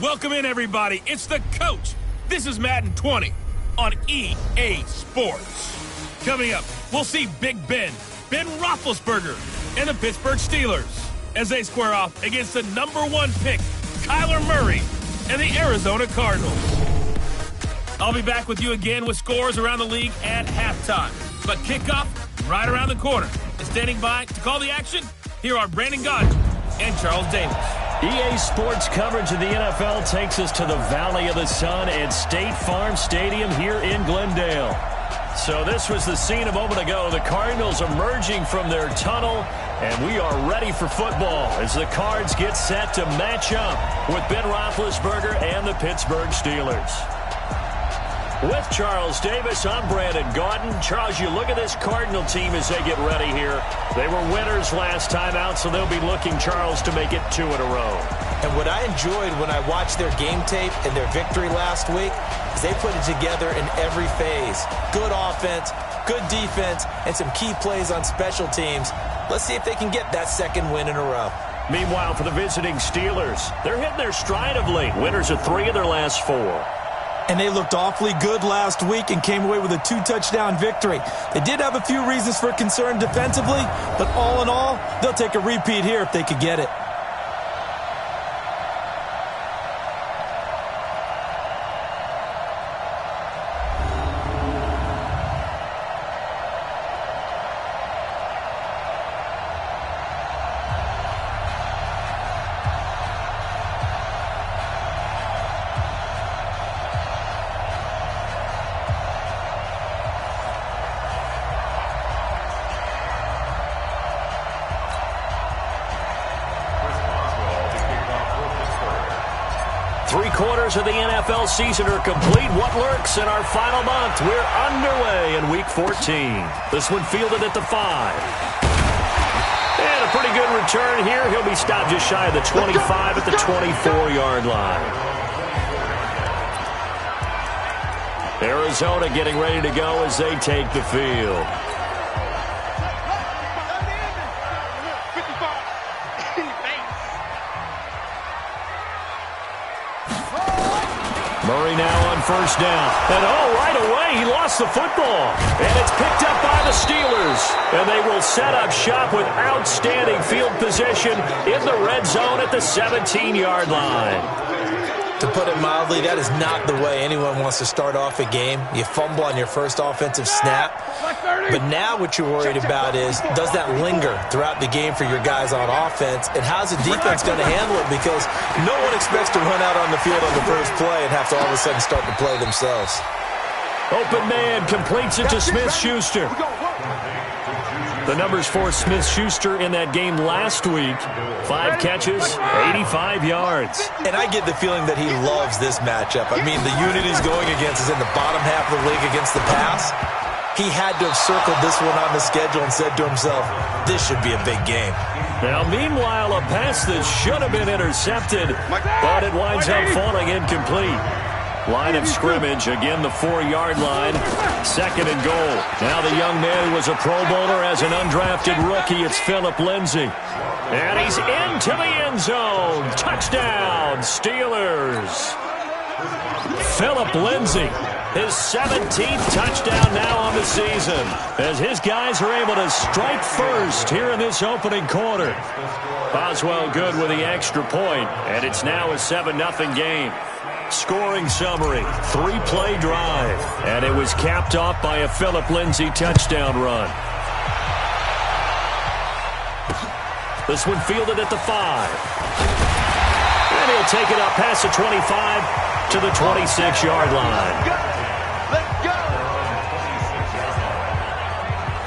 Welcome in, everybody. It's the coach. This is Madden 20 on EA Sports. Coming up, we'll see Big Ben Roethlisberger, and the Pittsburgh Steelers as they square off against the #1 pick, Kyler Murray, and the Arizona Cardinals. I'll be back with you again with scores around the league at halftime. But kickoff right around the corner. And standing by to call the action, here are Brandon Godden and Charles Davis. EA Sports coverage of the NFL takes us to the Valley of the Sun at State Farm Stadium here in Glendale. So this was the scene a moment ago. The Cardinals emerging from their tunnel, and we are ready for football as the Cards get set to match up with Ben Roethlisberger and the Pittsburgh Steelers. With Charles Davis, I'm Brandon Godden. Charles, you look at this Cardinal team as they get ready here. They were winners last time out, so they'll be looking, Charles, to make it 2 in a row. And what I enjoyed when I watched their game tape and their victory last week is they put it together in every phase. Good offense, good defense, and some key plays on special teams. Let's see if they can get that second win in a row. Meanwhile, for the visiting Steelers, they're hitting their stride of late. Winners of 3 of their last 4. And they looked awfully good last week and came away with a 2-touchdown victory. They did have a few reasons for concern defensively, but all in all, they'll take a repeat here if they could get it. Of the NFL season are complete. What lurks in our final month? We're underway in Week 14. This one fielded at the 5. And a pretty good return here. He'll be stopped just shy of the 25 at the 24-yard line. Arizona getting ready to go as they take the field. Murray now on first down. And right away, he lost the football. And it's picked up by the Steelers. And they will set up shop with outstanding field position in the red zone at the 17-yard line. To put it mildly, that is not the way anyone wants to start off a game. You fumble on your first offensive snap. But now what you're worried about is, does that linger throughout the game for your guys on offense? And how's the defense going to handle it? Because no one expects to run out on the field on the first play and have to all of a sudden start to play themselves. Open man completes it to Smith-Schuster. The numbers for Smith-Schuster in that game last week. 5 catches, 85 yards. And I get the feeling that he loves this matchup. I mean, the unit he's going against is in the bottom half of the league against the pass. He had to have circled this one on the schedule and said to himself, this should be a big game. Now, meanwhile, a pass that should have been intercepted, but it winds up falling incomplete. Line of scrimmage, again the 4-yard line, 2nd and goal. Now the young man who was a Pro Bowler as an undrafted rookie, it's Phillip Lindsay. And he's into the end zone. Touchdown, Steelers. Phillip Lindsay, his 17th touchdown now on the season, as his guys are able to strike first here in this opening quarter. Boswell good with the extra point, and it's now a 7-0 game. Scoring summary, 3-play drive, and it was capped off by a Phillip Lindsay touchdown run. This one fielded at the 5. And he'll take it up past the 25 to the 26-yard line.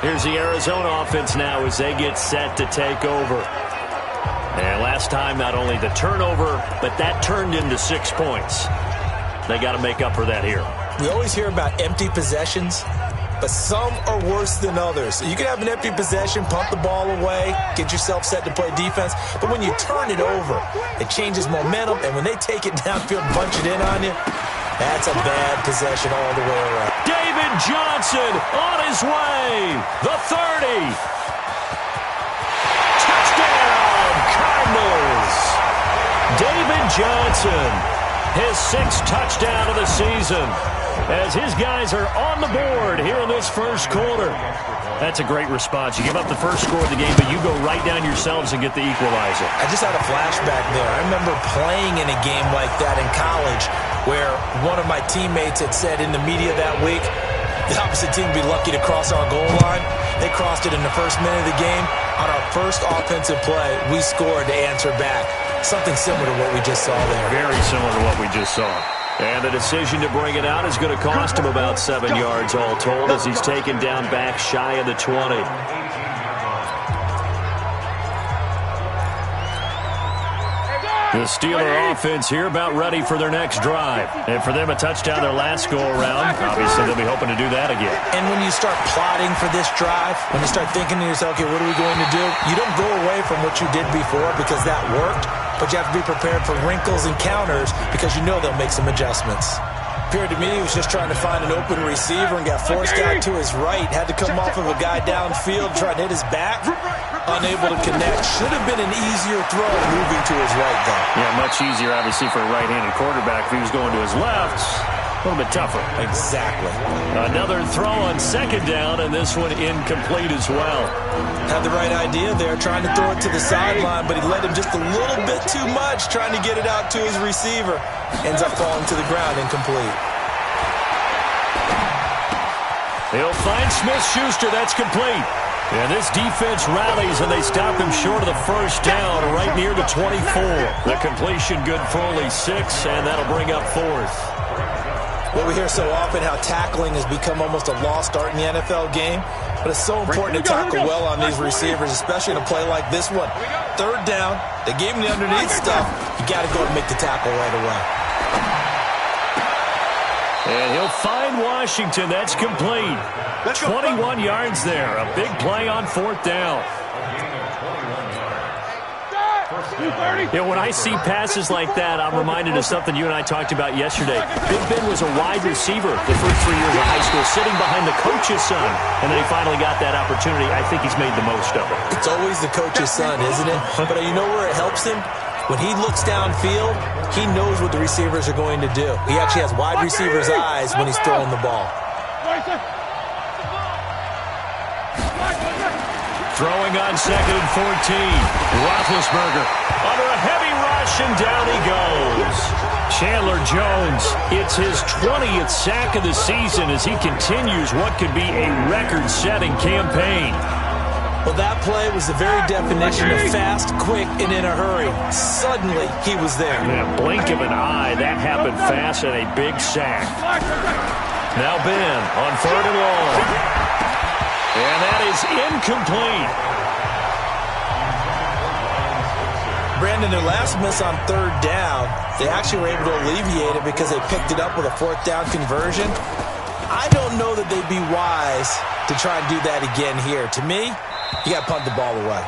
Here's the Arizona offense now as they get set to take over. And last time, not only the turnover, but that turned into 6 points. They got to make up for that here. We always hear about empty possessions, but some are worse than others. You can have an empty possession, pump the ball away, get yourself set to play defense, but when you turn it over, it changes momentum, and when they take it downfield and bunch it in on you, that's a bad possession all the way around. David Johnson on his way. The 30. Touchdown, Cardinals. David Johnson his 6th touchdown of the season, as his guys are on the board here in this first quarter. That's a great response. You give up the first score of the game, but you go right down yourselves and get the equalizer. I just had a flashback there. I remember playing in a game like that in college where one of my teammates had said in the media that week, the opposite team would be lucky to cross our goal line. They crossed it in the first minute of the game. On our first offensive play, we scored to answer back. Something similar to what we just saw there. Very similar to what we just saw. And the decision to bring it out is going to cost him about 7 yards all told, as he's taken down back shy of the 20. The Steeler offense here about ready for their next drive. And for them, a touchdown their last go-around. Obviously, they'll be hoping to do that again. And when you start plotting for this drive, when you start thinking to yourself, okay, what are we going to do? You don't go away from what you did before because that worked, but you have to be prepared for wrinkles and counters because you know they'll make some adjustments. Appeared to me he was just trying to find an open receiver and got forced out to his right. Had to come off of a guy downfield, trying to hit his back. Unable to connect. Should have been an easier throw moving to his right, though. Yeah, much easier, obviously, for a right-handed quarterback. If he was going to his left, a little bit tougher. Exactly. Another throw on 2nd down, and this one incomplete as well. Had the right idea there, trying to throw it to the sideline, but he led him just a little bit too much, trying to get it out to his receiver. Ends up falling to the ground, incomplete. He'll find Smith-Schuster. That's complete. And this defense rallies, and they stop him short of the first down, right near the 24. The completion good for only 6, and that'll bring up 4th. Well, we hear so often how tackling has become almost a lost art in the NFL game, but it's so important to tackle well on these receivers, especially in a play like this one. 3rd down, they gave him the underneath stuff. You got to go and make the tackle right away. And he'll find Washington. That's complete. 21 yards there. A big play on 4th down. You know, when I see passes like that, I'm reminded of something you and I talked about yesterday. Big Ben was a wide receiver the first 3 years of high school, sitting behind the coach's son. And then he finally got that opportunity. I think he's made the most of it. It's always the coach's son, isn't it? But you know where it helps him? When he looks downfield, he knows what the receivers are going to do. He actually has wide receivers' eyes when he's throwing the ball. Throwing on 2nd and 14. Roethlisberger under a heavy rush, and down he goes. Chandler Jones, it's his 20th sack of the season as he continues what could be a record-setting campaign. Well, that play was the very definition of fast, quick, and in a hurry. Suddenly, he was there. In a blink of an eye, that happened fast, and a big sack. Now Ben on 3rd and long. And that is incomplete. Brandon, their last miss on 3rd down, they actually were able to alleviate it because they picked it up with a 4th down conversion. I don't know that they'd be wise to try and do that again here. To me, you got to punt the ball away.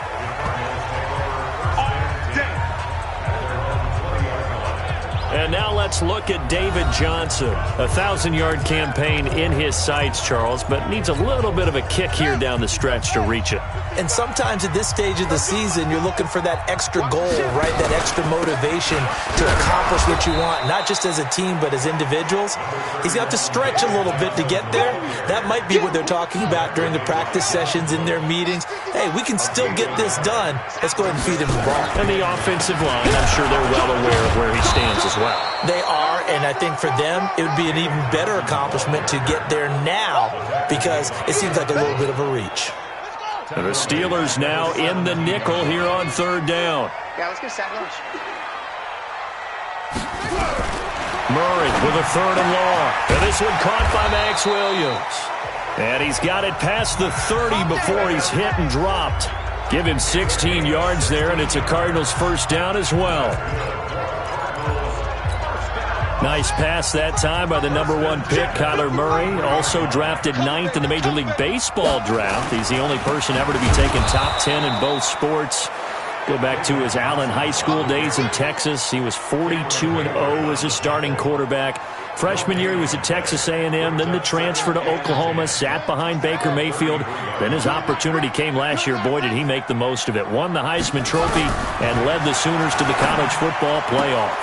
And now let's look at David Johnson. A 1,000-yard campaign in his sights, Charles, but needs a little bit of a kick here down the stretch to reach it. And sometimes at this stage of the season, you're looking for that extra goal, right? That extra motivation to accomplish what you want, not just as a team, but as individuals. He's got to stretch a little bit to get there. That might be what they're talking about during the practice sessions, in their meetings. Hey, we can still get this done. Let's go ahead and feed him the ball. And the offensive line, I'm sure they're well aware of where he stands as well. They are, and I think for them, it would be an even better accomplishment to get there now because it seems like a little bit of a reach. And the Steelers now in the nickel here on 3rd down. Yeah, let's get sack lunch. Murray with a 3rd and long. And this one caught by Max Williams. And he's got it past the 30 before he's hit and dropped. Give him 16 yards there, and it's a Cardinals 1st down as well. Nice pass that time by the #1 pick, Kyler Murray. Also drafted 9th in the Major League Baseball draft. He's the only person ever to be taken top 10 in both sports. Go back to his Allen High School days in Texas. He was 42-0 as a starting quarterback. Freshman year, he was at Texas A&M, then the transfer to Oklahoma, sat behind Baker Mayfield. Then his opportunity came last year. Boy, did he make the most of it. Won the Heisman Trophy and led the Sooners to the college football playoff.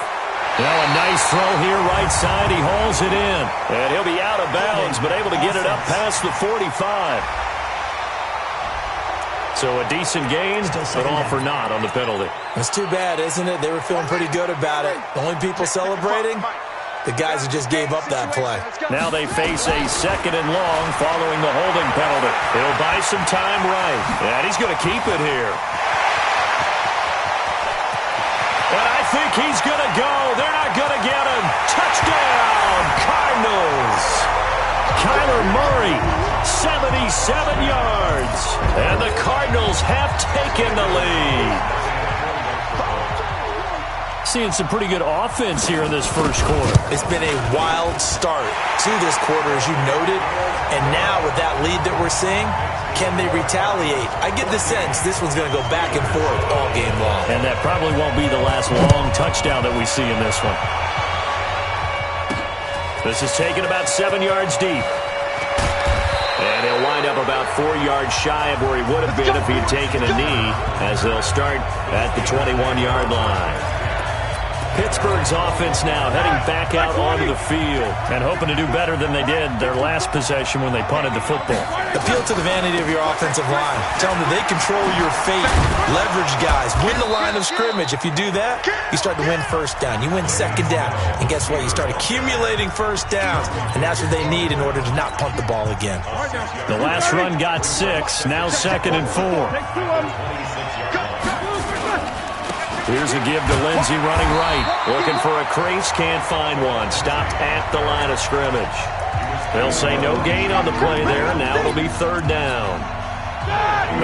Now a nice throw here right side. He hauls it in. And he'll be out of bounds, but able to get it up past the 45. So a decent gain, but all for naught on the penalty. It's too bad, isn't it? They were feeling pretty good about it. The only people celebrating, the guys who just gave up that play. Now they face a 2nd and long following the holding penalty. He'll buy some time right. And he's going to keep it here. And I think he's going to go. They're not going to get him. Touchdown, Cardinals. Kyler Murray, 77 yards. And the Cardinals have taken the lead. Seeing some pretty good offense here in this first quarter. It's been a wild start to this quarter, as you noted. And now with that lead that we're seeing, can they retaliate? I get the sense this one's going to go back and forth all game long. And that probably won't be the last long touchdown that we see in this one. This is taken about 7 yards deep. And he'll wind up about 4 yards shy of where he would have been if he had taken a knee, as they'll start at the 21-yard line. Pittsburgh's offense now heading back out onto the field and hoping to do better than they did their last possession when they punted the football. Appeal to the vanity of your offensive line. Tell them that they control your fate. Leverage guys. Win the line of scrimmage. If you do that, you start to win first down. You win second down. And guess what? You start accumulating first downs. And that's what they need in order to not punt the ball again. The last run got 6. Now 2nd and 4. Here's a give to Lindsey running right. Looking for a crease, can't find one. Stopped at the line of scrimmage. They'll say no gain on the play there. Now it'll be 3rd down.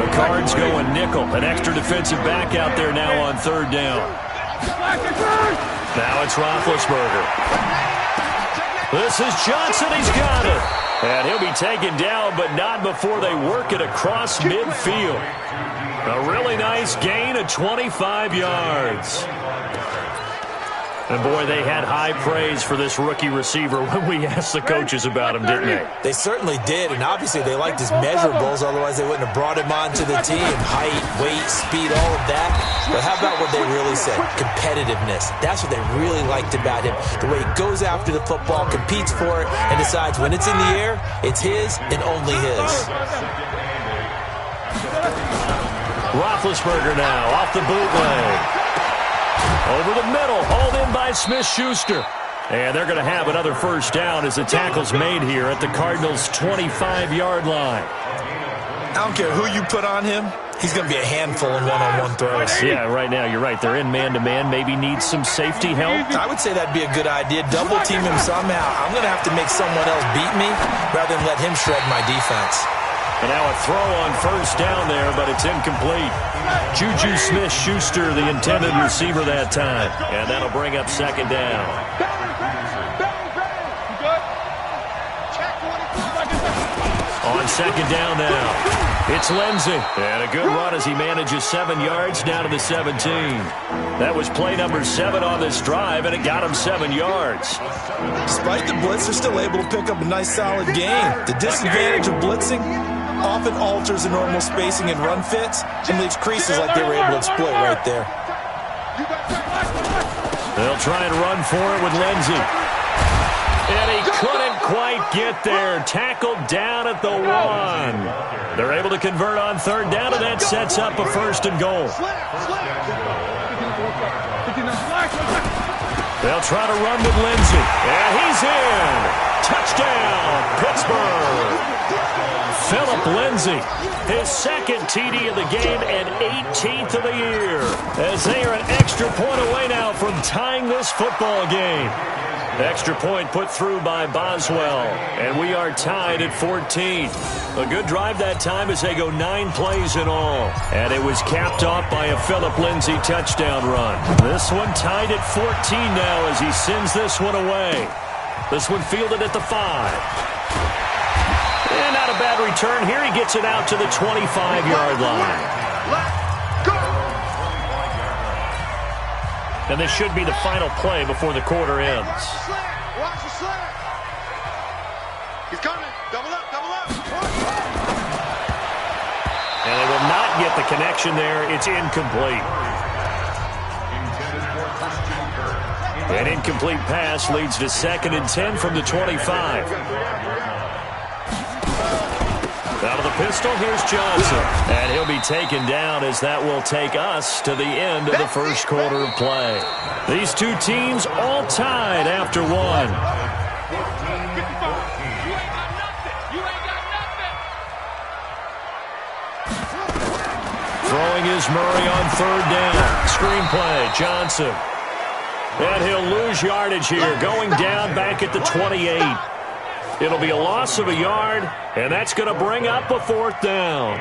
The Cards going nickel. An extra defensive back out there now on 3rd down. Now it's Roethlisberger. This is Johnson. He's got it. And he'll be taken down, but not before they work it across midfield. A really nice gain of 25 yards. And, boy, they had high praise for this rookie receiver when we asked the coaches about him, didn't they? They certainly did, and obviously they liked his measurables, otherwise they wouldn't have brought him onto the team. Height, weight, speed, all of that. But how about what they really said? Competitiveness. That's what they really liked about him. The way he goes after the football, competes for it, and decides when it's in the air, it's his and only his. Roethlisberger now off the bootleg. Over the middle, hauled in by Smith-Schuster. And they're going to have another first down as the tackle's made here at the Cardinals' 25-yard line. I don't care who you put on him. He's going to be a handful in one-on-one throws. Yeah, right now, you're right. They're in man-to-man. Maybe needs some safety help. I would say that'd be a good idea. Double team him somehow. I'm going to have to make someone else beat me rather than let him shred my defense. And now a throw on first down there, but it's incomplete. Juju Smith-Schuster, the intended receiver that time. And that'll bring up 2nd down. On 2nd down now, it's Lindsey. And a good run as he manages 7 yards down to the 17. That was play number 7 on this drive, and it got him 7 yards. Despite the blitz, they're still able to pick up a nice, solid gain. The disadvantage of blitzing often alters the normal spacing and run fits and leaves creases like they were able to exploit right there. They'll try and run for it with Lindsey. And he couldn't quite get there. Tackled down at the 1. They're able to convert on 3rd down, and that sets up a 1st and goal. They'll try to run with Lindsey. And he's in. Touchdown, Pittsburgh. Philip Lindsey, his 2nd TD of the game and 18th of the year, as they are an extra point away now from tying this football game. Extra point put through by Boswell, and we are tied at 14. A good drive that time as they go 9 plays in all, and it was capped off by a Philip Lindsey touchdown run. This one tied at 14 now as he sends this one away. This one fielded at the 5. And not a bad return here. He gets it out to the 25-yard line. And this should be the final play before the quarter ends. Watch the slant. He's coming. Double up, double up. And they will not get the connection there. It's incomplete. An incomplete pass leads to 2nd and 10 from the 25. Out of the pistol, here's Johnson. And he'll be taken down as that will take us to the end of the first quarter of play. These two teams all tied after one. Throwing is Murray on 3rd down. Screen play, Johnson. And he'll lose yardage here, going down back at the 28. It'll be a loss of a yard, and that's going to bring up a 4th down.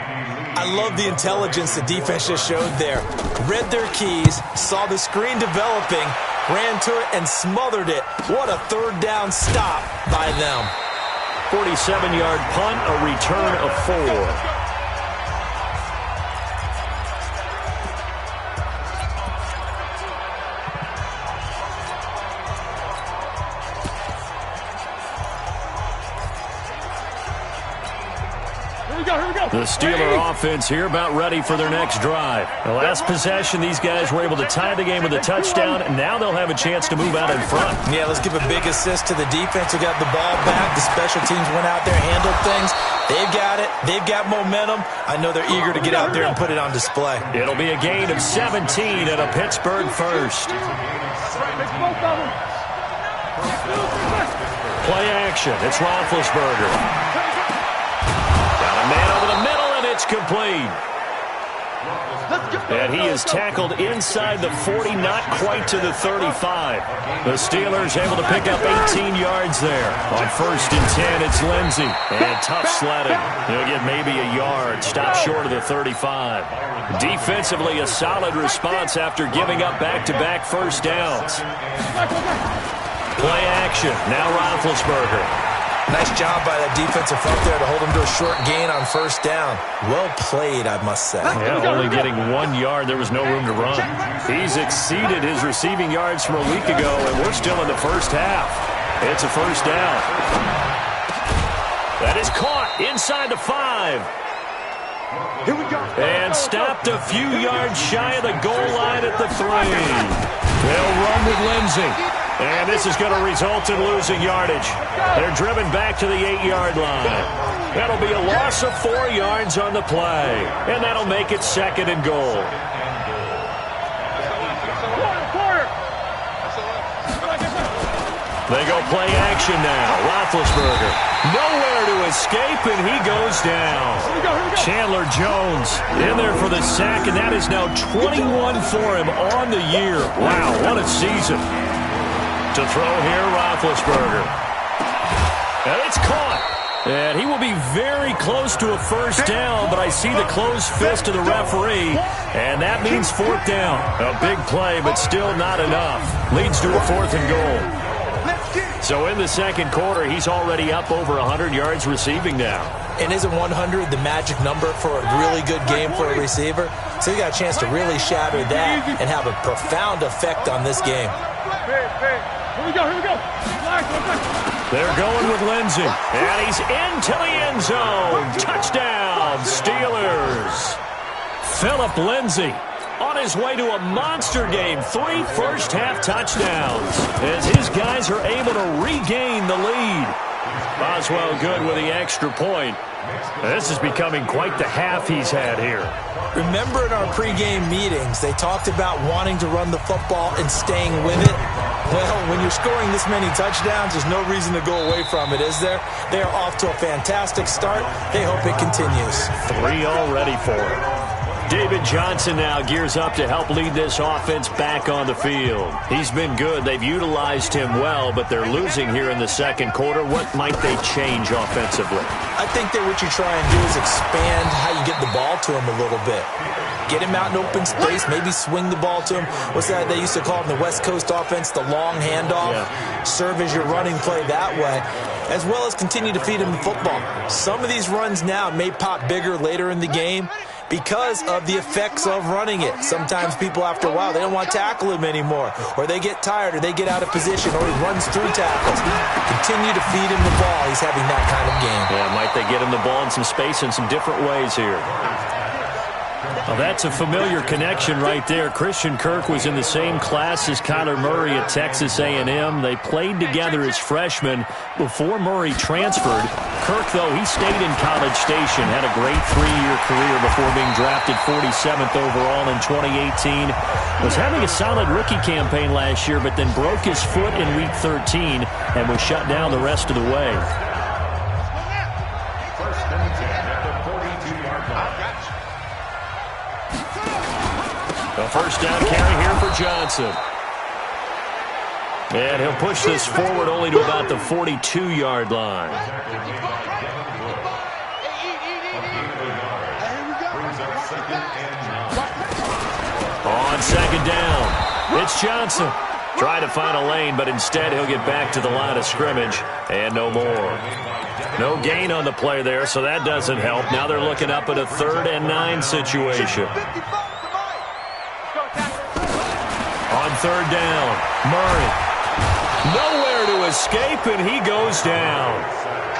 I love the intelligence the defense just showed there. Read their keys, saw the screen developing, ran to it, and smothered it. What a 3rd down stop by them. 47-yard punt, a return of 4. The Steeler offense here about ready for their next drive. The last possession, these guys were able to tie the game with a touchdown, and now they'll have a chance to move out in front. Yeah, let's give a big assist to the defense who got the ball back. The special teams went out there, handled things. They've got it. They've got momentum. I know they're eager to get out there and put it on display. It'll be a gain of 17 and a Pittsburgh first. Play action. It's Roethlisberger. Man over the middle, and it's complete. And he is tackled inside the 40, not quite to the 35. The Steelers able to pick up 18 yards there. On 1st and 10, it's Lindsey. And tough sledding. He'll get maybe a yard. Stop short of the 35. Defensively, a solid response after giving up back-to-back first downs. Play action. Now Roethlisberger. Nice job by that defensive front there to hold him to a short gain on 1st down. Well played, I must say. Yeah, only getting 1 yard. There was no room to run. He's exceeded his receiving yards from a week ago, and we're still in the first half. It's a 1st down. That is caught inside the 5. Here we go. And stopped a few yards shy of the goal line at the 3. They'll run with Lindsey. And this is going to result in losing yardage. They're driven back to the 8-yard line. That'll be a loss of 4 yards on the play. And that'll make it 2nd and goal. They go play action now. Roethlisberger. Nowhere to escape, and he goes down. Chandler Jones in there for the sack, and that is now 21 for him on the year. Wow, what a season. To throw here, Roethlisberger. And it's caught. And he will be very close to a 1st down, but I see the closed fist of the referee, and that means 4th down. A big play, but still not enough. Leads to a 4th and goal. So in the 2nd quarter, he's already up over 100 yards receiving now. And isn't 100 the magic number for a really good game for a receiver? So he got a chance to really shatter that and have a profound effect on this game. Here we go. They're going with Lindsey. And he's into the end zone. Touchdown, Steelers. Philip Lindsey on his way to a monster game. 3 first-half touchdowns as his guys are able to regain the lead. Boswell good with the extra point. This is becoming quite the half he's had here. Remember in our pregame meetings, they talked about wanting to run the football and staying with it? Well, when you're scoring this many touchdowns, there's no reason to go away from it, is there? They are off to a fantastic start. They hope it continues. 3 already for him. David Johnson now gears up to help lead this offense back on the field. He's been good. They've utilized him well, but they're losing here in the 2nd quarter. What might they change offensively? I think that what you try and do is expand how you get the ball to him a little bit. Get him out in open space, maybe swing the ball to him. What's that they used to call it in the West Coast offense, the long handoff? Yeah. Serve as your running play that way, as well as continue to feed him the football. Some of these runs now may pop bigger later in the game because of the effects of running it. Sometimes people, after a while, they don't want to tackle him anymore, or they get tired, or they get out of position, or he runs through tackles. Continue to feed him the ball. He's having that kind of game. Yeah, might they get him the ball in some space in some different ways here. Well, that's a familiar connection right there. Christian Kirk was in the same class as Kyler Murray at Texas A&M. They played together as freshmen before Murray transferred. Kirk, though, he stayed in College Station, had a great 3-year career before being drafted 47th overall in 2018. Was having a solid rookie campaign last year, but then broke his foot in Week 13 and was shut down the rest of the way. A first down carry here for Johnson. And he'll push this forward only to about the 42-yard line. On second down, it's Johnson. Trying to find a lane, but instead he'll get back to the line of scrimmage and no more. No gain on the play there, so that doesn't help. Now they're looking up at a 3rd and 9 situation. On third down, Murray. Nowhere to escape, and he goes down.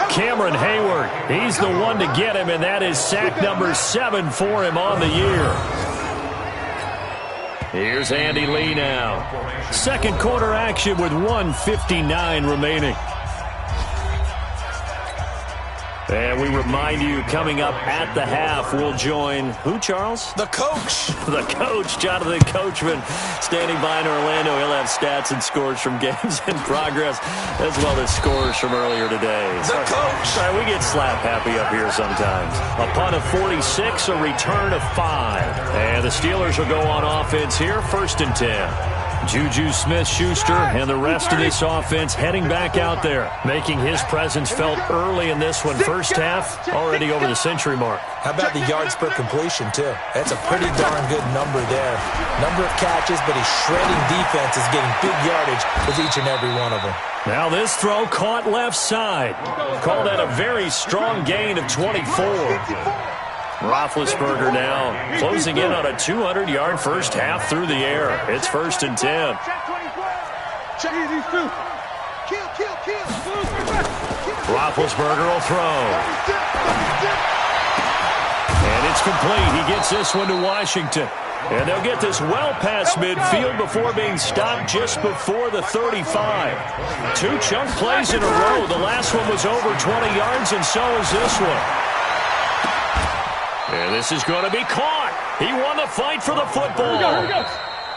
Cameron Hayward, he's the one to get him, and that is sack number 7 for him on the year. Here's Andy Lee now. Second quarter action with 1:59 remaining. And we remind you, coming up at the half, we'll join who, Charles? The coach. The coach, Jonathan Coachman, standing by in Orlando. He'll have stats and scores from games in progress, as well as scores from earlier today. The coach. Sorry, we get slap happy up here sometimes. A punt of 46, a return of 5. And the Steelers will go on offense here, 1st and 10. Juju Smith-Schuster and the rest of this offense heading back out there, making his presence felt early in this one. First half, already over the century mark. How about the yards per completion, too? That's a pretty darn good number there. Number of catches, but his shredding defense is getting big yardage with each and every one of them. Now this throw caught left side. Call that a very strong gain of 24. Roethlisberger now closing in on a 200-yard first half through the air. It's 1st and 10. Roethlisberger will throw. And it's complete. He gets this one to Washington. And they'll get this well past midfield before being stopped just before the 35. 2 chunk plays in a row. The last one was over 20 yards, and so is this one. And this is going to be caught. He won the fight for the football. Here we go.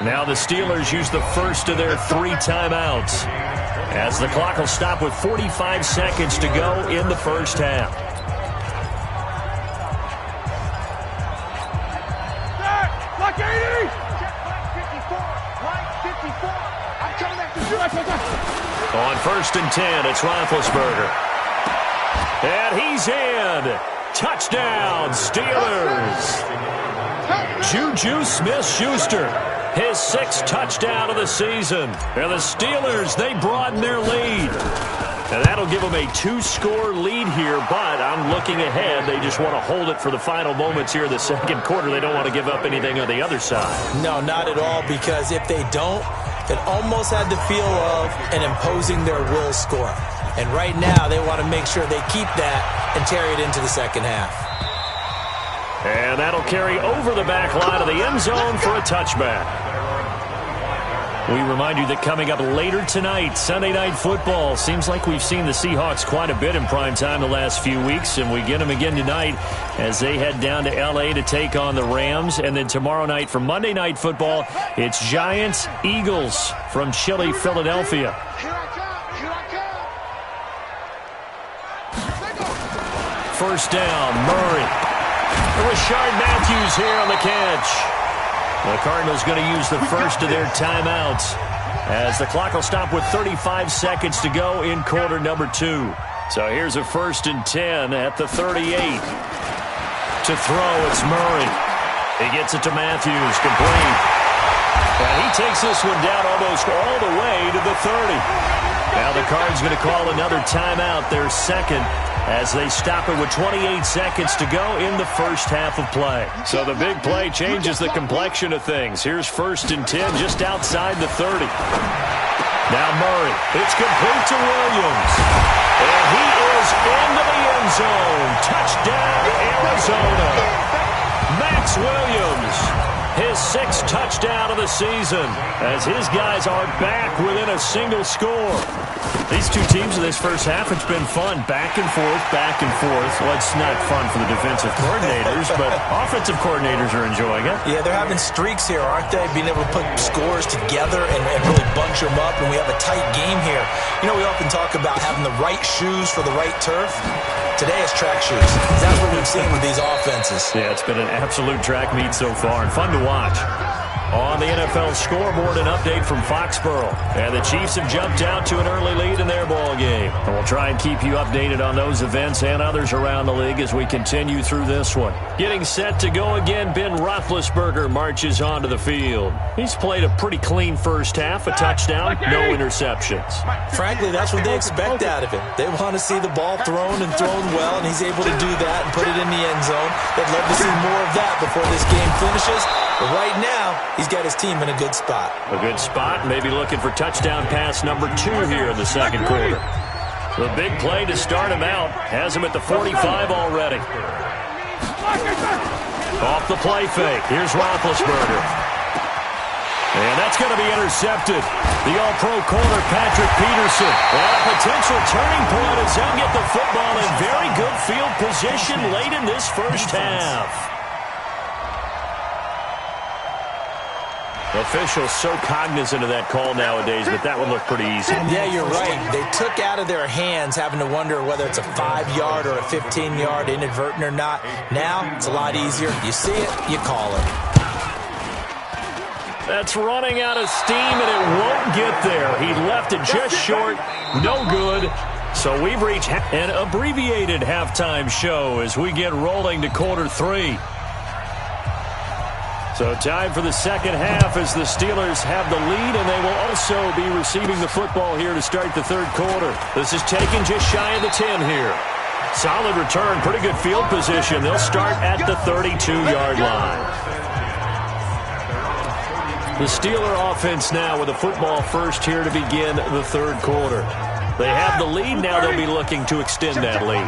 Now the Steelers use the first of their 3 timeouts, as the clock will stop with 45 seconds to go in the first half. Block 80! Block 54! I'm coming after you! On 1st and 10, it's Roethlisberger. And he's in. Touchdown, Steelers. Juju Smith-Schuster, his 6th touchdown of the season. And the Steelers, they broaden their lead. And that'll give them a 2-score lead here, but I'm looking ahead. They just want to hold it for the final moments here in the second quarter. They don't want to give up anything on the other side. No, not at all, because if they don't, it almost had the feel of an imposing their will score. And right now, they want to make sure they keep that and carry it into the second half. And that'll carry over the back line of the end zone for a touchback. We remind you that coming up later tonight, Sunday Night Football. Seems like we've seen the Seahawks quite a bit in prime time the last few weeks, and we get them again tonight as they head down to L.A. to take on the Rams. And then tomorrow night for Monday Night Football, it's Giants-Eagles from chilly Philadelphia. First down, Murray. Rashard Matthews here on the catch. The Cardinals going to use the first of their timeouts as the clock will stop with 35 seconds to go in quarter number 2. So here's a 1st and 10 at the 38. To throw, it's Murray. He gets it to Matthews, complete. And he takes this one down almost all the way to the 30. Now the Cards going to call another timeout, their second, as they stop it with 28 seconds to go in the first half of play. So the big play changes the complexion of things. Here's 1st and 10 just outside the 30. Now Murray, it's complete to Williams. And he is into the end zone. Touchdown, Arizona. Max Williams, his 6th touchdown of the season, as his guys are back within a single score. These two teams in this first half, it's been fun. Back and forth, back and forth. Well, it's not fun for the defensive coordinators, but offensive coordinators are enjoying it. Yeah, they're having streaks here, aren't they? Being able to put scores together and really bunch them up, and we have a tight game here. You know, we often talk about having the right shoes for the right turf. Today it's track shoes. That's what we've seen with these offenses. Yeah, it's been an absolute track meet so far, and fun to watch. On the NFL scoreboard, an update from Foxborough. And the Chiefs have jumped out to an early lead in their ball game. And we'll try and keep you updated on those events and others around the league as we continue through this one. Getting set to go again, Ben Roethlisberger marches onto the field. He's played a pretty clean first half, a touchdown, no interceptions. Frankly, that's what they expect out of him. They want to see the ball thrown and thrown well, and he's able to do that and put it in the end zone. They'd love to see more of that before this game finishes. But right now, he's got his team in a good spot. A good spot, maybe looking for touchdown pass number 2 here in the second quarter. The big play to start him out has him at the 45 already. Off the play fake, here's Roethlisberger. And that's going to be intercepted. The All-Pro corner, Patrick Peterson. And a potential turning point as they'll get the football in very good field position late in this first half. Officials so cognizant of that call nowadays, but that would look pretty easy. Yeah, you're right. They took out of their hands having to wonder whether it's a 5-yard or a 15-yard, inadvertent or not. Now, it's a lot easier. You see it, you call it. That's running out of steam, and it won't get there. He left it just short. No good. So we've reached an abbreviated halftime show as we get rolling to quarter 3. So time for the second half as the Steelers have the lead, and they will also be receiving the football here to start the third quarter. This is taken just shy of the 10 here. Solid return, pretty good field position. They'll start at the 32-yard line. The Steeler offense now with the football first here to begin the third quarter. They have the lead now. They'll be looking to extend that lead.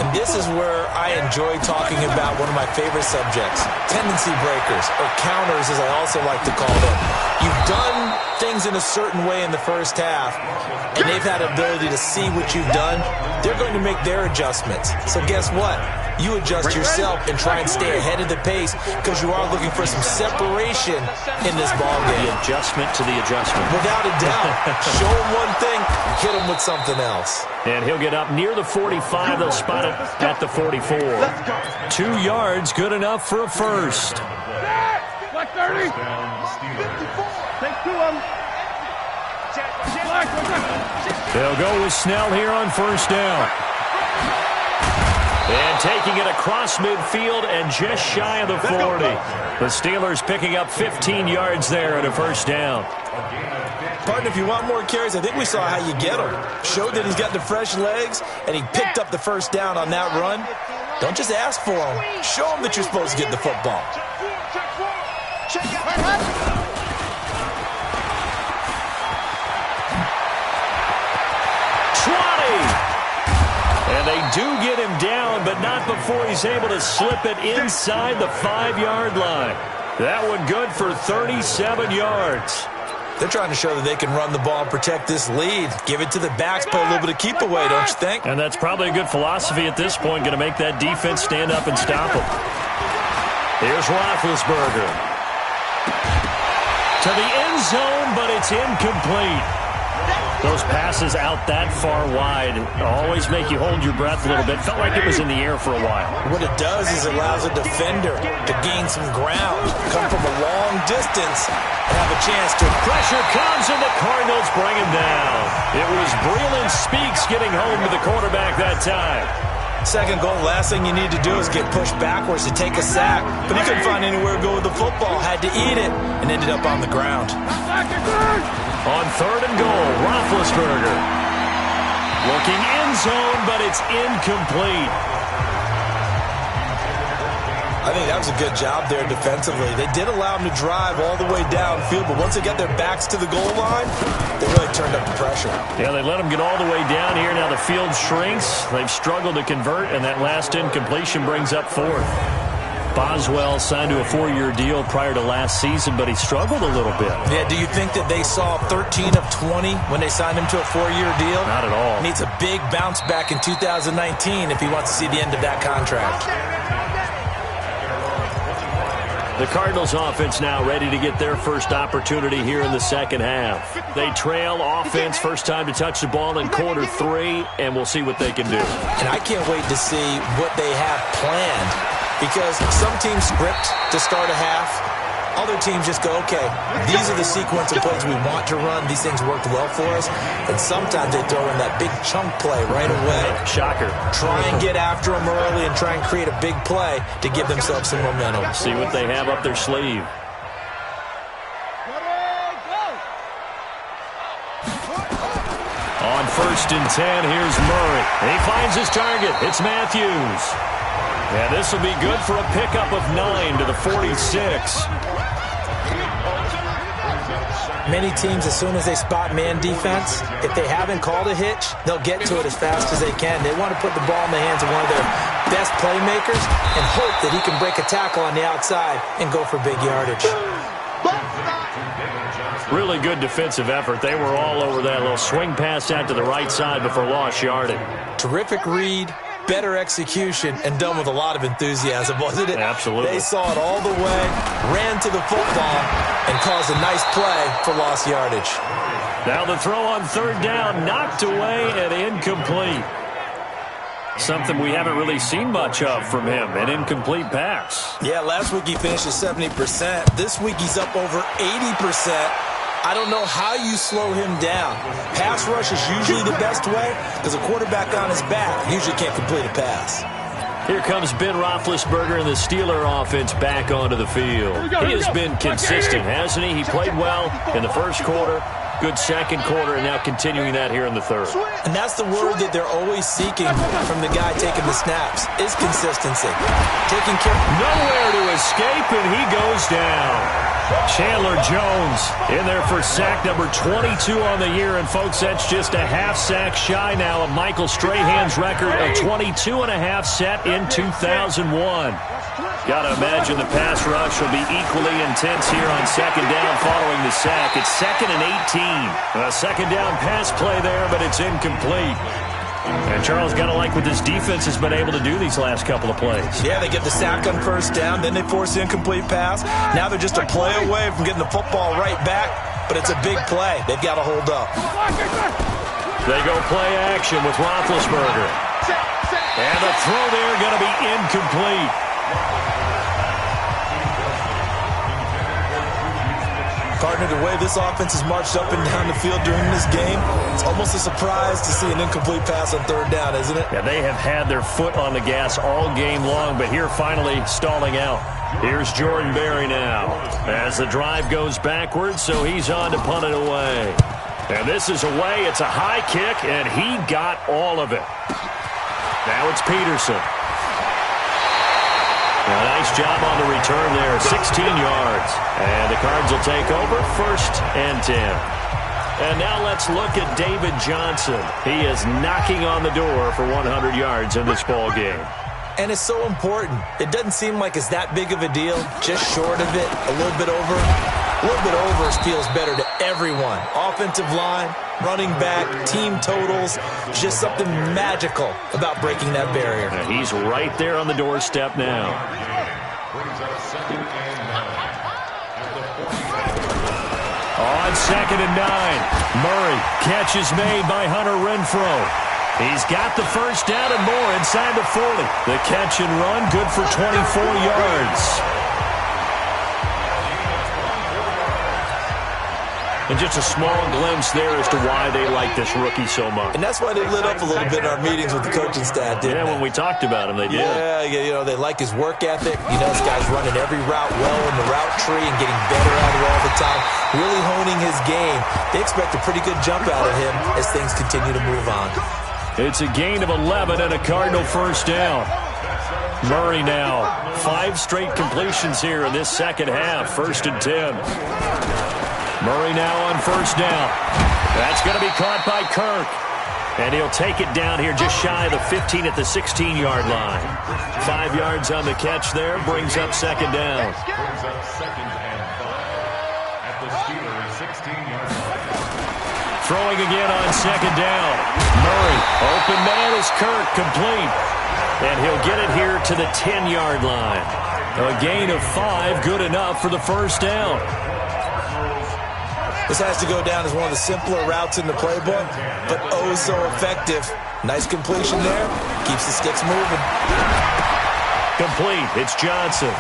And this is where I enjoy talking about one of my favorite subjects, tendency breakers, or counters as I also like to call them. You've done things in a certain way in the first half, and they've had the ability to see what you've done. They're going to make their adjustments. So guess what? You adjust yourself and try and stay ahead of the pace because you are looking for some separation in this ballgame. The adjustment to the adjustment. Without a doubt. Show them one thing, hit them with something else. And he'll get up near the 45. They'll spot it at the 44. 2 yards, good enough for a first. Black 30. 54. Take 2 of them. They'll go with Snell here on first down. And taking it across midfield and just shy of the 40. The Steelers picking up 15 yards there at a first down. Partner, if you want more carries, I think we saw how you get them. Showed that he's got the fresh legs, and he picked up the first down on that run. Don't just ask for them. Show them that you're supposed to get the football. Check out. 20. And they do get him down, but not before he's able to slip it inside the 5-yard line. That one good for 37 yards. They're trying to show that they can run the ball and protect this lead. Give it to the backs, play a little bit of keep away, don't you think? And that's probably a good philosophy at this point, going to make that defense stand up and stop them. Here's Roethlisberger. To the end zone, but it's incomplete. Those passes out that far wide always make you hold your breath a little bit. Felt like it was in the air for a while. What it does is it allows a defender to gain some ground, come from a long distance, and have a chance to... Pressure comes, and the Cardinals bring him down. It was Breeland Speaks getting home to the quarterback that time. Second goal, last thing you need to do is get pushed backwards to take a sack. But he couldn't find anywhere to go with the football, had to eat it, and ended up on the ground. On third and goal, Roethlisberger. Looking end zone, but it's incomplete. I think that was a good job there defensively. They did allow him to drive all the way downfield, but once they got their backs to the goal line, they really turned up the pressure. Yeah, they let him get all the way down here. Now the field shrinks. They've struggled to convert, and that last incompletion brings up fourth. Boswell signed to a 4-year deal prior to last season, but he struggled a little bit. Yeah, do you think that they saw 13 of 20 when they signed him to a 4-year deal? Not at all. Needs a big bounce back in 2019 if he wants to see the end of that contract. The Cardinals offense now ready to get their first opportunity here in the second half. They trail offense, first time to touch the ball in quarter 3, and we'll see what they can do. And I can't wait to see what they have planned, because some teams script to start a half. Other teams just go, okay, these are the sequence of plays we want to run. These things worked well for us. And sometimes they throw in that big chunk play right away. Shocker. Try and get after them early and try and create a big play to give themselves some momentum. See what they have up their sleeve. On 1st and 10, here's Murray. And he finds his target. It's Matthews. And this will be good for a pickup of 9 to the 46. Many teams, as soon as they spot man defense, if they haven't called a hitch, they'll get to it as fast as they can. They want to put the ball in the hands of one of their best playmakers and hope that he can break a tackle on the outside and go for big yardage. Really good defensive effort. They were all over that little swing pass out to the right side before lost yardage. Terrific read, better execution, and done with a lot of enthusiasm, wasn't it? Absolutely. They saw it all the way, ran to the football, and caused a nice play for lost yardage. Now the throw on 3rd down, knocked away and incomplete. Something we haven't really seen much of from him, an incomplete pass. Yeah, last week he finished at 70%. This week he's up over 80%. I don't know how you slow him down. Pass rush is usually the best way because a quarterback on his back usually can't complete a pass. Here comes Ben Roethlisberger and the Steeler offense back onto the field. He has been consistent, hasn't he? He played well in the first quarter, good second quarter, and now continuing that here in the third. And that's the word that they're always seeking from the guy taking the snaps, is consistency. Taking care. Nowhere to escape, and he goes down. Chandler Jones in there for sack number 22 on the year. And, folks, that's just a half sack shy now of Michael Strahan's record of 22 and a half set in 2001. Got to imagine the pass rush will be equally intense here on 2nd down following the sack. It's 2nd and 18. A 2nd down pass play there, but it's incomplete. And Charles, got to like what this defense has been able to do these last couple of plays. Yeah, they get the sack on 1st down, then they force the incomplete pass. Now they're just a play away from getting the football right back, but it's a big play. They've got to hold up. They go play action with Roethlisberger. And the throw there going to be incomplete. Partner, the way this offense has marched up and down the field during this game, it's almost a surprise to see an incomplete pass on 3rd down, isn't it? Yeah, they have had their foot on the gas all game long, but here finally stalling out. Here's Jordan Berry now as the drive goes backwards, so he's on to punt it away. And this is away. It's a high kick, and he got all of it. Now it's Peterson. A nice job on the return there, 16 yards. And the Cards will take over, 1st and 10. And now let's look at David Johnson. He is knocking on the door for 100 yards in this ball game. And it's so important. It doesn't seem like it's that big of a deal, just short of it, a little bit over. A little bit over feels better to everyone. Offensive line, running back, team totals, just something magical about breaking that barrier. And he's right there on the doorstep now. On 2nd and 9, Murray, catch is made by Hunter Renfrow. He's got the 1st down and more inside the 40. The catch and run, good for 24 yards. And just a small glimpse there as to why they like this rookie so much. And that's why they lit up a little bit in our meetings with the coaching staff, didn't they? When we talked about him, they did. Yeah, you know, they like his work ethic. You know, this guy's running every route well in the route tree and getting better at it all the time, really honing his game. They expect a pretty good jump out of him as things continue to move on. It's a gain of 11 and a Cardinal 1st down. Murray now, 5 straight completions here in this second half, 1st and 10. Murray now on 1st down. That's going to be caught by Kirk. And he'll take it down here just shy of the 15 at the 16-yard line. 5 yards on the catch there, brings up second down. Brings up second and 5 at the Steelers' 16-yard line. Throwing again on second down. Murray, open man is Kirk, complete. And he'll get it here to the 10-yard line. A gain of 5, good enough for the first down. This has to go down as one of the simpler routes in the playbook, but oh so effective. Nice completion there. Keeps the sticks moving. Complete. It's Johnson.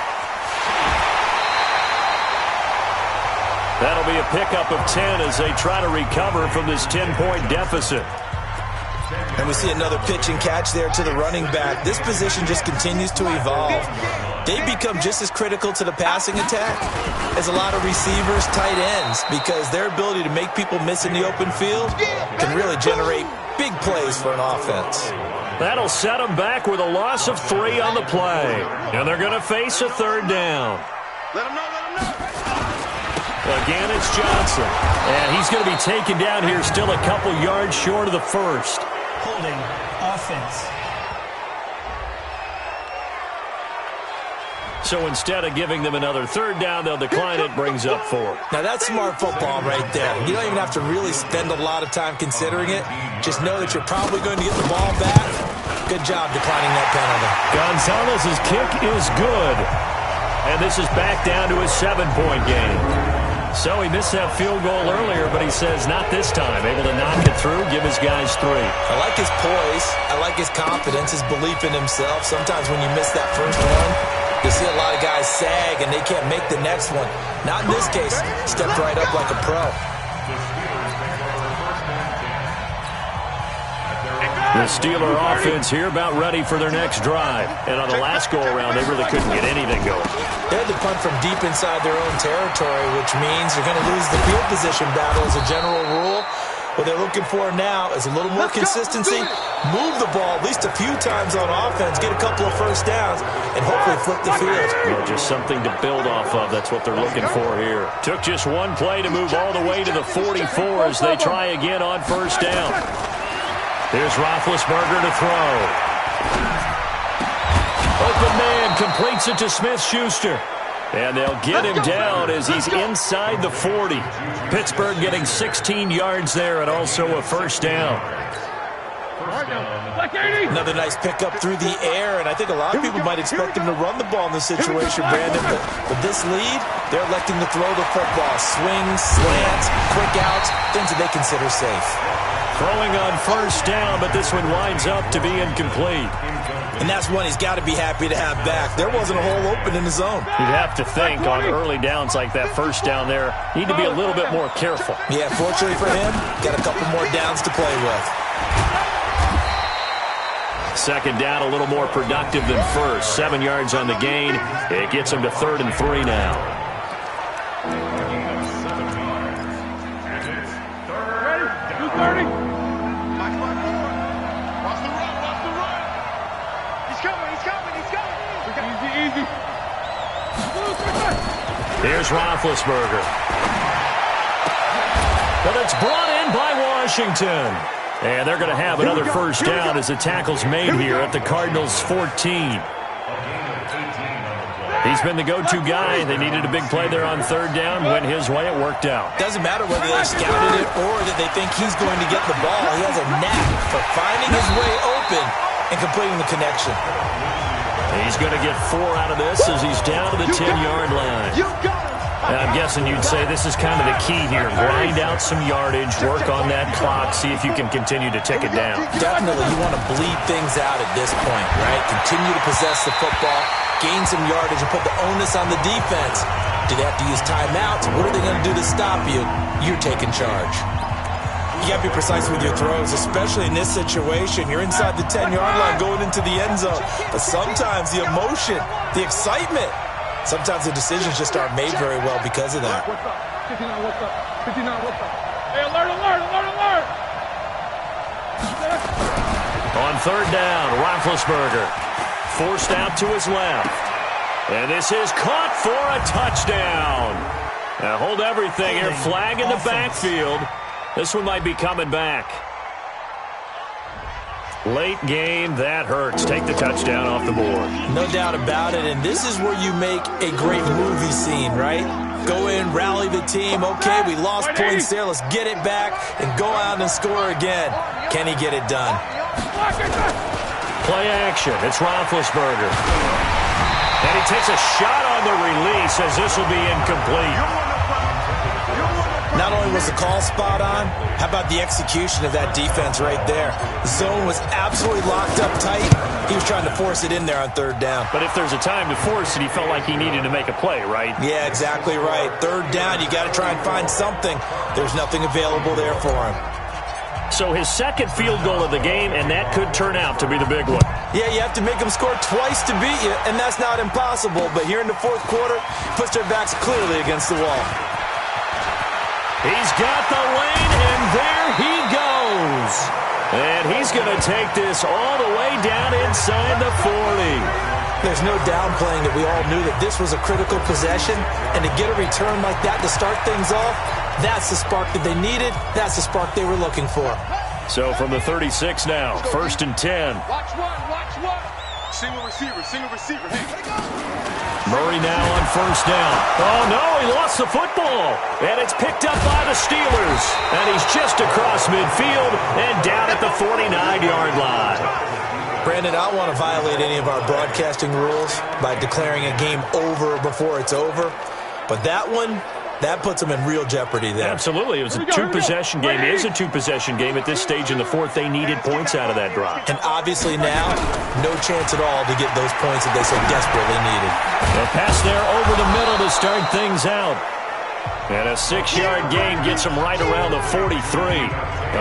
That'll be a pickup of 10 as they try to recover from this 10-point deficit. And we see another pitch and catch there to the running back. This position just continues to evolve. They become just as critical to the passing attack as a lot of receivers, tight ends, because their ability to make people miss in the open field can really generate big plays for an offense. That'll set them back with a loss of 3 on the play. And they're going to face a third down. Let him know, let him know. Again, it's Johnson. And he's going to be taken down here still a couple yards short of the first. Holding offense. So instead of giving them another third down, they'll decline it, brings up 4. Now that's smart football right there. You don't even have to really spend a lot of time considering it. Just know that you're probably going to get the ball back. Good job declining that penalty. Gonzalez's kick is good. And this is back down to a 7-point game. So he missed that field goal earlier, but he says not this time. Able to knock it through, give his guys 3. I like his poise. I like his confidence, his belief in himself. Sometimes when you miss that first one, you see a lot of guys sag and they can't make the next one. Not in this case. Stepped right up like a pro. The Steeler offense here about ready for their next drive. And on the last go-around, they really couldn't get anything going. They had to punt from deep inside their own territory, which means you're going to lose the field position battle as a general rule. What they're looking for now is a little more consistency, move the ball at least a few times on offense, get a couple of first downs, and hopefully flip the field. Well, just something to build off of. That's what they're looking for here. Took just one play to move all the way to the 44 as they try again on first down. Here's Roethlisberger to throw. Open man completes it to Smith-Schuster. And they'll get him down as he's inside the 40. Pittsburgh getting 16 yards there and also a first down. Another nice pickup through the air, and I think a lot of people might expect him to run the ball in this situation, Brandon, but with this lead, they're electing to throw the football. Swings, slants, quick outs, things that they consider safe. Throwing on first down, but this one winds up to be incomplete. And that's one he's got to be happy to have back. There wasn't a hole open in the zone. You'd have to think on early downs like that first down there, need to be a little bit more careful. Yeah, fortunately for him, got a couple more downs to play with. Second down, a little more productive than first. 7 yards on the gain. It gets him to 3rd and 3 now. Here's Roethlisberger. But it's brought in by Washington. And they're going to have another first down as the tackle's made here at the Cardinals' 14. He's been the go-to guy. They needed a big play there on third down. Went his way. It worked out. Doesn't matter whether they scouted it or that they think he's going to get the ball. He has a knack for finding his way open and completing the connection. He's going to get 4 out of this as he's down to the 10-yard line. And I'm guessing you'd say this is kind of the key here. Grind out some yardage, work on that clock, see if you can continue to tick it down. Definitely, you want to bleed things out at this point, right? Continue to possess the football, gain some yardage, and put the onus on the defense. Do they have to use timeouts? What are they going to do to stop you? You're taking charge. You got to be precise with your throws, especially in this situation. You're inside the 10-yard line going into the end zone. But sometimes the emotion, the excitement, sometimes the decisions just aren't made very well because of that. Hey, alert, alert, alert, alert! On third down, Roethlisberger forced out to his left. And this is caught for a touchdown. Now hold everything here. Flag in the backfield. This one might be coming back. Late game, that hurts. Take the touchdown off the board. No doubt about it, and this is where you make a great movie scene, right? Go in, rally the team. Okay, we lost points there. Let's get it back and go out and score again. Can he get it done? Play action. It's Roethlisberger. And he takes a shot on the release as this will be incomplete. Not only was the call spot on, how about the execution of that defense right there? The zone was absolutely locked up tight. He was trying to force it in there on third down. But if there's a time to force it, he felt like he needed to make a play, right? Yeah, exactly right. Third down, you got to try and find something. There's nothing available there for him. So his second field goal of the game, and that could turn out to be the big one. Yeah, you have to make them score twice to beat you, and that's not impossible. But here in the fourth quarter, puts their backs clearly against the wall. He's got the lane, and there he goes. And he's going to take this all the way down inside the 40. There's no downplaying that we all knew that this was a critical possession, and to get a return like that to start things off, that's the spark that they needed. That's the spark they were looking for. So from the 36 now, 1st and 10. Watch one. Single receiver. Hey. Murray now on 1st down. Oh, no, he lost the football. And it's picked up by the Steelers. And he's just across midfield and down at the 49-yard line. Brandon, I don't want to violate any of our broadcasting rules by declaring a game over before it's over. But that one, that puts them in real jeopardy there. Absolutely. It was a two-possession game. It is a two-possession game at this stage in the fourth. They needed points out of that drive. And obviously now, no chance at all to get those points that they so desperately needed. A pass there over the middle to start things out. And a 6-yard gain gets them right around the 43.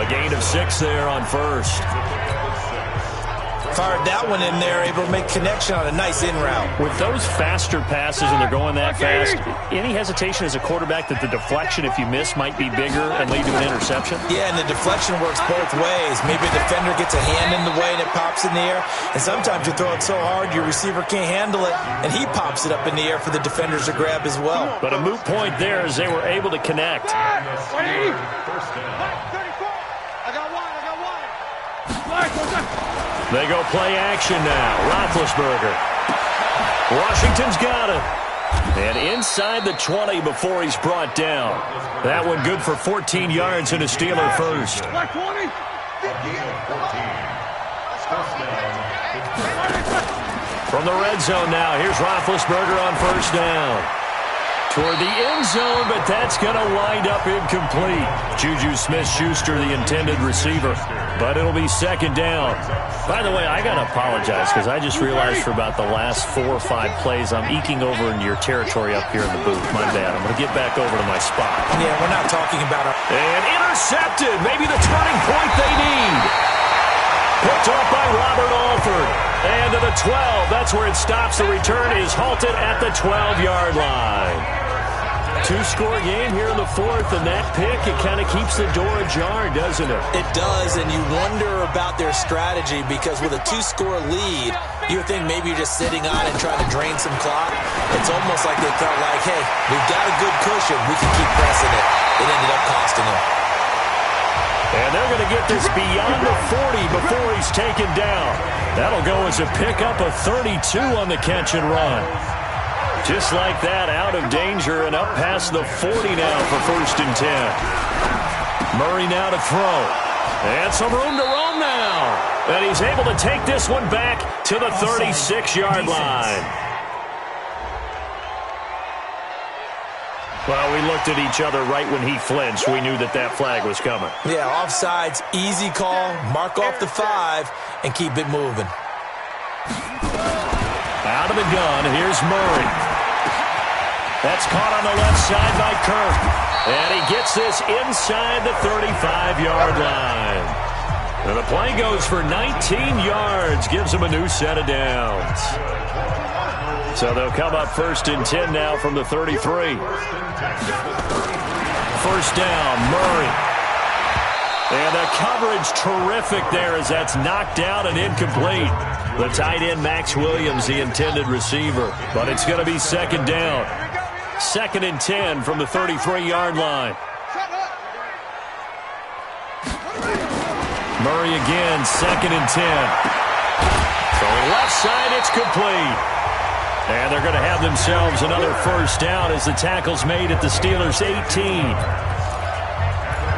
A gain of 6 there on 1st. Fired that one in there, able to make connection on a nice in route. With those faster passes and they're going that fast, any hesitation as a quarterback that the deflection, if you miss, might be bigger and lead to an interception? Yeah, and the deflection works both ways. Maybe a defender gets a hand in the way and it pops in the air, and sometimes you throw it so hard your receiver can't handle it, and he pops it up in the air for the defenders to grab as well. But a moot point there as they were able to connect. They go play action now. Roethlisberger. Washington's got it. And inside the 20 before he's brought down. That one good for 14 yards and a Steeler first. From the red zone now, here's Roethlisberger on 1st down. Toward the end zone, but that's going to wind up incomplete. Juju Smith-Schuster, the intended receiver. But it'll be 2nd down. By the way, I got to apologize because I just realized for about the last 4 or 5 plays, I'm eking over into your territory up here in the booth. My bad. I'm going to get back over to my spot. Yeah, we're not talking about it. And intercepted. Maybe the turning point they need. Picked off by Robert Alford. And to the 12. That's where it stops. The return is halted at the 12-yard line. 2-score game here in the 4th, and that pick, it kind of keeps the door ajar, doesn't it? It does, and you wonder about their strategy because with a 2-score lead, you would think maybe you're just sitting on it and trying to drain some clock. It's almost like they felt like, hey, we've got a good cushion. We can keep pressing it. It ended up costing them. And they're going to get this beyond the 40 before he's taken down. That'll go as a pickup of 32 on the catch and run. Just like that, out of danger and up past the 40 now for 1st and 10. Murray now to throw. And some room to roam now. And he's able to take this one back to the 36-yard line. Well, we looked at each other right when he flinched. We knew that that flag was coming. Yeah, offsides, easy call, mark off the 5, and keep it moving. Out of the gun, here's Murray. That's caught on the left side by Kirk. And he gets this inside the 35-yard line. And the play goes for 19 yards, gives him a new set of downs. So they'll come up 1st and 10 now from the 33. 1st down, Murray. And the coverage terrific there as that's knocked out and incomplete. The tight end, Max Williams, the intended receiver. But it's going to be 2nd down. 2nd and 10 from the 33-yard line. Murray again, 2nd and 10. Throwing left side, it's complete. And they're going to have themselves another first down as the tackle's made at the Steelers' 18.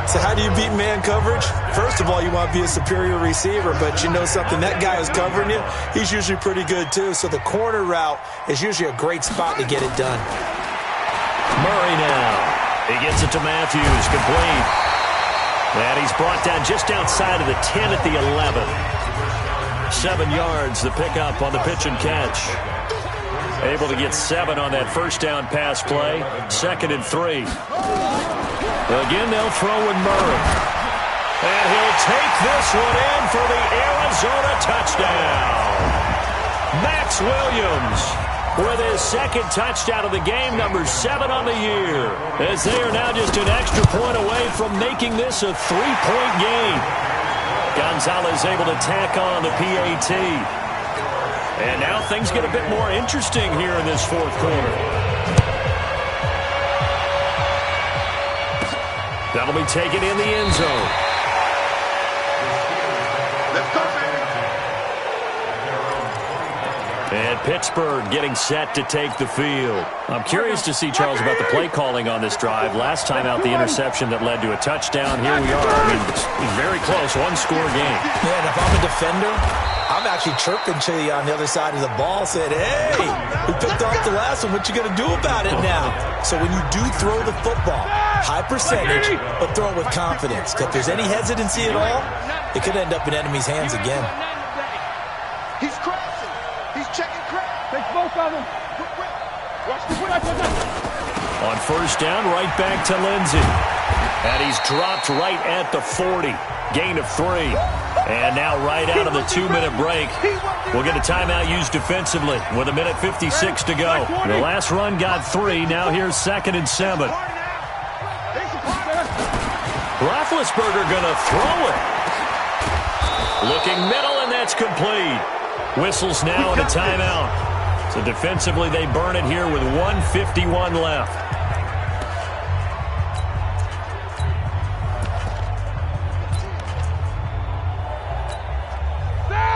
So how do you beat man coverage? First of all, you want to be a superior receiver, but you know something, that guy who's covering you, he's usually pretty good too. So the corner route is usually a great spot to get it done. Murray now. He gets it to Matthews, complete. And he's brought down just outside of the 10 at the 11. 7 yards, the pickup on the pitch and catch. Able to get 7 on that first down pass play. 2nd and 3. Again, they'll throw with Murray. And he'll take this one in for the Arizona touchdown. Max Williams with his 2nd touchdown of the game, number 7 on the year, as they are now just an extra point away from making this a 3-point game. Gonzalez able to tack on the PAT. And now things get a bit more interesting here in this 4th quarter. That'll be taken in the end zone. Let's go, baby. And Pittsburgh getting set to take the field. I'm curious to see, Charles, about the play calling on this drive. Last time out, the interception that led to a touchdown. Here we are. I mean, it's very close, 1-score game. Yeah, and if I'm a defender, I'm actually chirping to you on the other side of the ball, saying, hey, we picked off the last one. What you going to do about it now? So when you do throw the football, high percentage, but throw it with confidence. If there's any hesitancy at all, it could end up in enemy's hands again. He's crashing. He's checking crash. Take both of them. Watch the On first down, right back to Lindsey. And he's dropped right at the 40. Gain of 3. And now right out of the 2-minute break, we'll get a timeout used defensively with 1:56 to go. The last run got 3. Now here's 2nd and 7. Roethlisberger going to throw it. Looking middle, and that's complete. Whistles now and a timeout. So defensively, they burn it here with 1:51 left.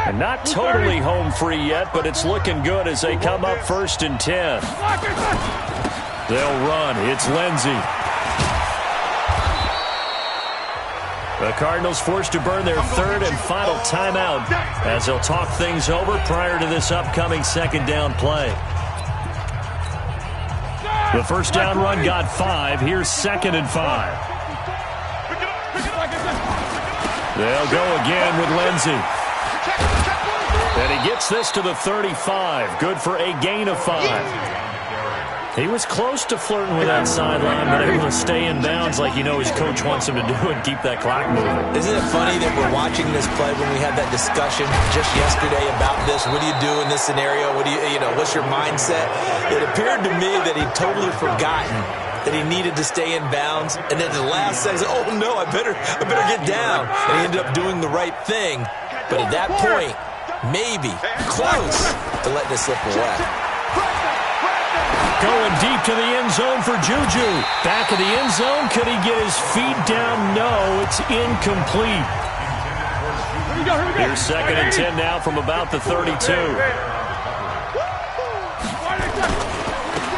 And not totally home free yet, but it's looking good as they come up 1st and 10. They'll run. It's Lindsey. The Cardinals forced to burn their 3rd and final timeout as they'll talk things over prior to this upcoming 2nd down play. The first down run got 5. Here's 2nd and 5. They'll go again with Lindsey. And he gets this to the 35. Good for a gain of 5. He was close to flirting with that sideline, but able to stay in bounds like you know his coach wants him to do and keep that clock moving. Isn't it funny that we're watching this play when we had that discussion just yesterday about this? What do you do in this scenario? What do you know, what's your mindset? It appeared to me that he'd totally forgotten that he needed to stay in bounds, and then the last second, oh no, I better get down. And he ended up doing the right thing. But at that point, maybe close to letting it slip away. Going deep to the end zone for Juju. Back of the end zone. Could he get his feet down? No, it's incomplete. Here's 2nd and 10 now from about the 32.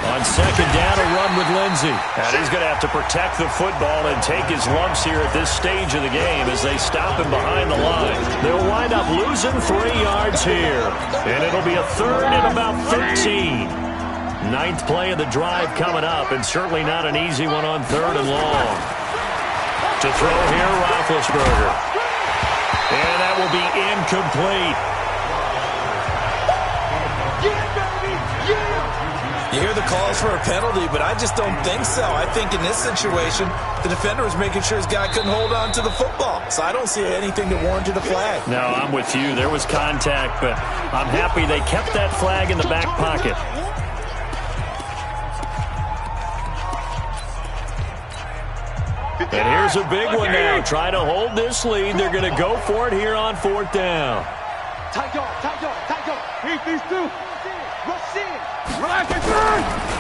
On 2nd down, a run with Lindsey. And he's going to have to protect the football and take his lumps here at this stage of the game as they stop him behind the line. They'll wind up losing 3 yards here. And it'll be a 3rd and about 13. 9th play of the drive coming up, and certainly not an easy one on 3rd and long. To throw here, Roethlisberger. And that will be incomplete. You hear the calls for a penalty, but I just don't think so. I think in this situation, the defender was making sure his guy couldn't hold on to the football. So I don't see anything that warranted a flag. No, I'm with you. There was contact, but I'm happy they kept that flag in the back pocket. And here's a big one now. Trying to hold this lead. They're going to go for it here on 4th down. Tight yard. Beat these two. Rush in.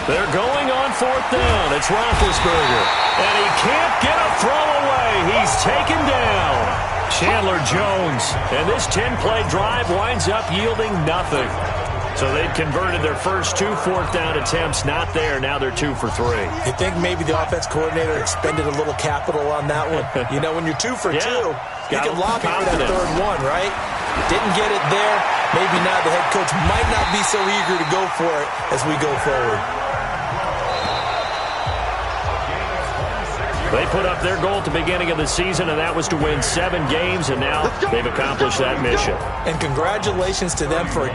They're going on 4th down. It's Roethlisberger. And he can't get a throw away. He's taken down. Chandler Jones. And this 10-play drive winds up yielding nothing. So they've converted their first 2 fourth-down attempts. Not there. Now they're 2 for 3. You think maybe the offense coordinator expended a little capital on that one? You know, when you're 2 for 2, you can lobby for that third one, right? Didn't get it there. Maybe not. The head coach might not be so eager to go for it as we go forward. They put up their goal at the beginning of the season, and that was to win 7 games, and now they've accomplished that mission. And congratulations to them for